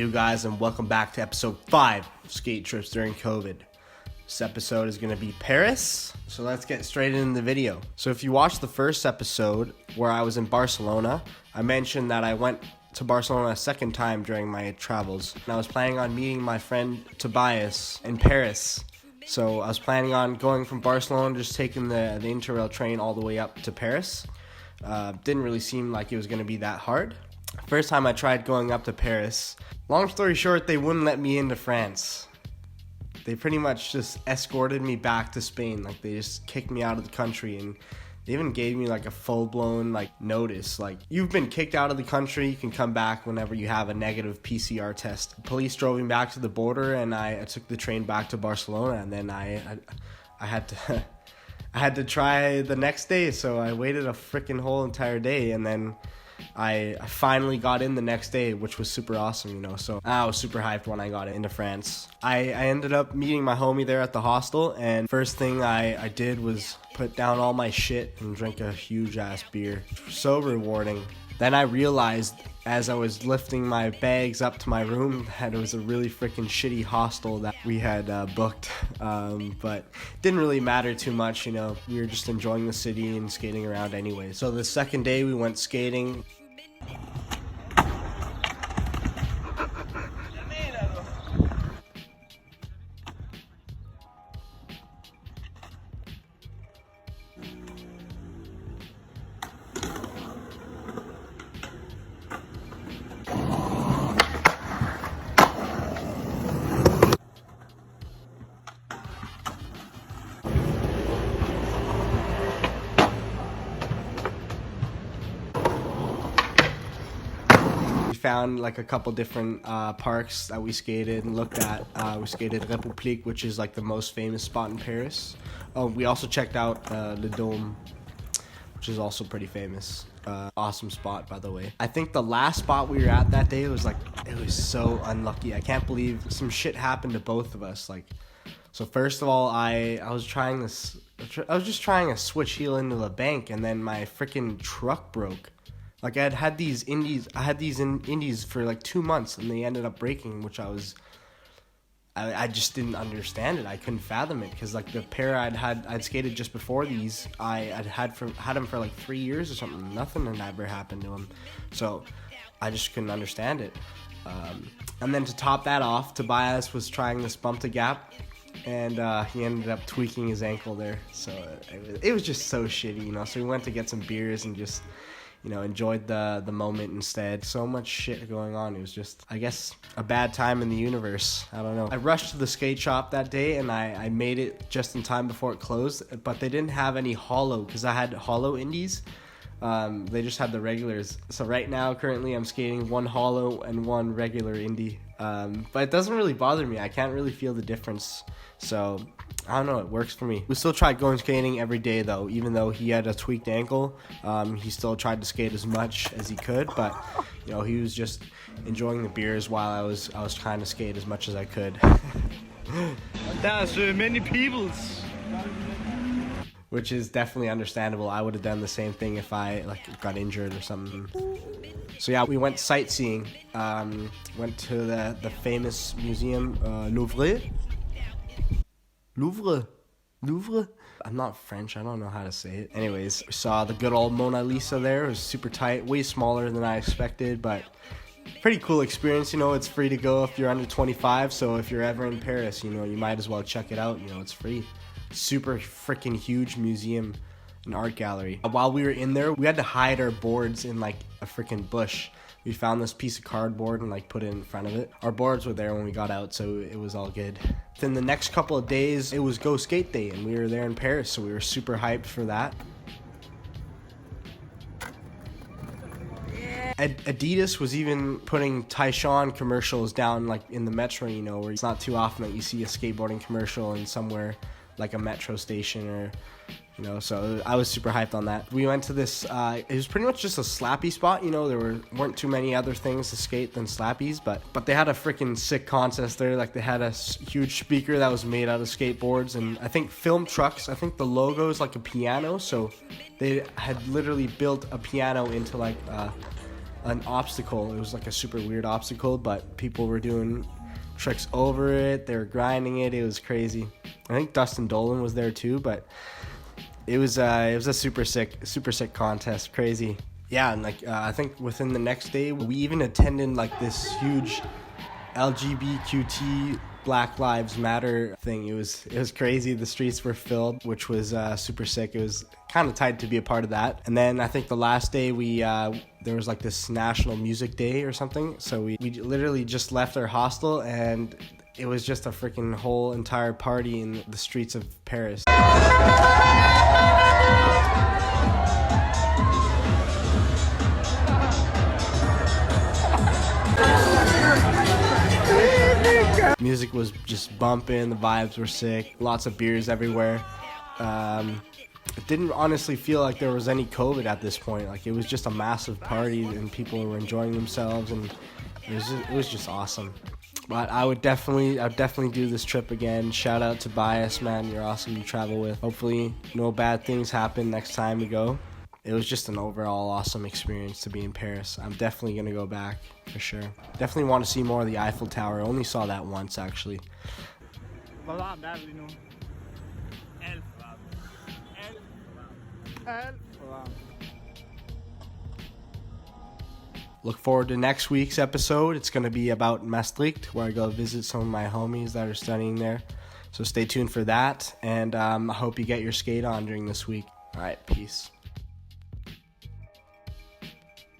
do, guys, and welcome back to episode 5 of Skate Trips During COVID. This episode is going to be Paris, so let's get straight into the video. So if you watched the first episode where I was in Barcelona, I mentioned that I went to Barcelona a second time during my travels, and I was planning on meeting my friend Tobias in Paris. So I was planning on going from Barcelona, just taking the Interrail train all the way up to Paris. Didn't really seem like it was going to be that hard. First time I tried going up to Paris, long story short, they wouldn't let me into France. They pretty much just escorted me back to Spain. Like, they just kicked me out of the country, and they even gave me like a full-blown notice. Like, you've been kicked out of the country, you can come back whenever you have a negative PCR test. Police drove me back to the border, and I took the train back to Barcelona, and then I had to I had to try the next day, so I waited a freaking whole entire day, and then I finally got in the next day, which was super awesome, so I was super hyped when I got into France. I ended up meeting my homie there at the hostel, and first thing I did was put down all my shit and drink a huge ass beer. So rewarding. Then I realized as I was lifting my bags up to my room that it was a really freaking shitty hostel that we had booked, but it didn't really matter too much, we were just enjoying the city and skating around anyway. So the second day we went skating. Found a couple different parks that we skated and looked at. We skated République, which is the most famous spot in Paris. Oh, we also checked out Le Dôme, which is also pretty famous. Awesome spot, by the way. I think the last spot we were at that day was it was so unlucky. I can't believe some shit happened to both of us. So first of all, I was just trying to switch heel into the bank, and then my freaking truck broke. I had these indies for 2 months, and they ended up breaking, which I just didn't understand it. I couldn't fathom it, because the pair I'd skated just before these, I'd had them for 3 years or something. Nothing had ever happened to them, so I just couldn't understand it. And then to top that off, Tobias was trying this bump to gap, and he ended up tweaking his ankle there. So it was just so shitty, So we went to get some beers and just enjoyed the moment instead. So much shit going on. It was just, I guess, a bad time in the universe. I don't know. I rushed to the skate shop that day, and I made it just in time before it closed, but they didn't have any hollow, because I had hollow indies. They just had the regulars. So right now, currently, I'm skating one hollow and one regular indie. But it doesn't really bother me. I can't really feel the difference. So I don't know, it works for me. We still tried going skating every day, though. Even though he had a tweaked ankle, he still tried to skate as much as he could, but he was just enjoying the beers while I was trying to skate as much as I could. There's many peoples, which is definitely understandable. I would have done the same thing if I got injured or something. So yeah, we went sightseeing. Went to the famous museum, Louvre? I'm not French, I don't know how to say it. Anyways, we saw the good old Mona Lisa there. It was super tight, way smaller than I expected, but pretty cool experience. It's free to go if you're under 25, so if you're ever in Paris, you might as well check it out. It's free. Super freaking huge museum and art gallery. While we were in there, we had to hide our boards in a freaking bush. We found this piece of cardboard and put it in front of it. Our boards were there when we got out, so it was all good. Then the next couple of days, it was Go Skate Day, and we were there in Paris, so we were super hyped for that. Adidas was even putting Tyshawn commercials down in the metro, where it's not too often that you see a skateboarding commercial in somewhere like a metro station or so I was super hyped on that. We went to this, it was pretty much just a slappy spot, there weren't too many other things to skate than slappies, but they had a freaking sick contest there. They had a huge speaker that was made out of skateboards, and I think film trucks. I think the logo is a piano, so they had literally built a piano into an obstacle. It was like a super weird obstacle, but people were doing tricks over it. They were grinding it. It was crazy. I think Dustin Dolan was there too, but it was a super sick contest. Crazy. Yeah, and like I think within the next day, we even attended like this huge LGBTQ Black Lives Matter thing. It was crazy. The streets were filled, which was super sick. It was kind of tight to be a part of that. And then I think the last day there was like this National Music Day or something. So we literally just left our hostel and it was just a freaking whole entire party in the streets of Paris. Music was just bumping, the vibes were sick, lots of beers everywhere. It didn't honestly feel like there was any COVID at this point. Like it was just a massive party and people were enjoying themselves, and it was just awesome. But I'd definitely do this trip again. Shout out to Tobias, man, you're awesome to travel with. Hopefully no bad things happen next time we go. It was just an overall awesome experience to be in Paris. I'm definitely going to go back, for sure. Definitely want to see more of the Eiffel Tower. I only saw that once, actually. Hvor varmt er det lige nu? Alt for varmt. Alt for varmt. Look forward to next week's episode. It's going to be about Maastricht, where I go visit some of my homies that are studying there. So stay tuned for that, and I hope you get your skate on during this week. All right, peace.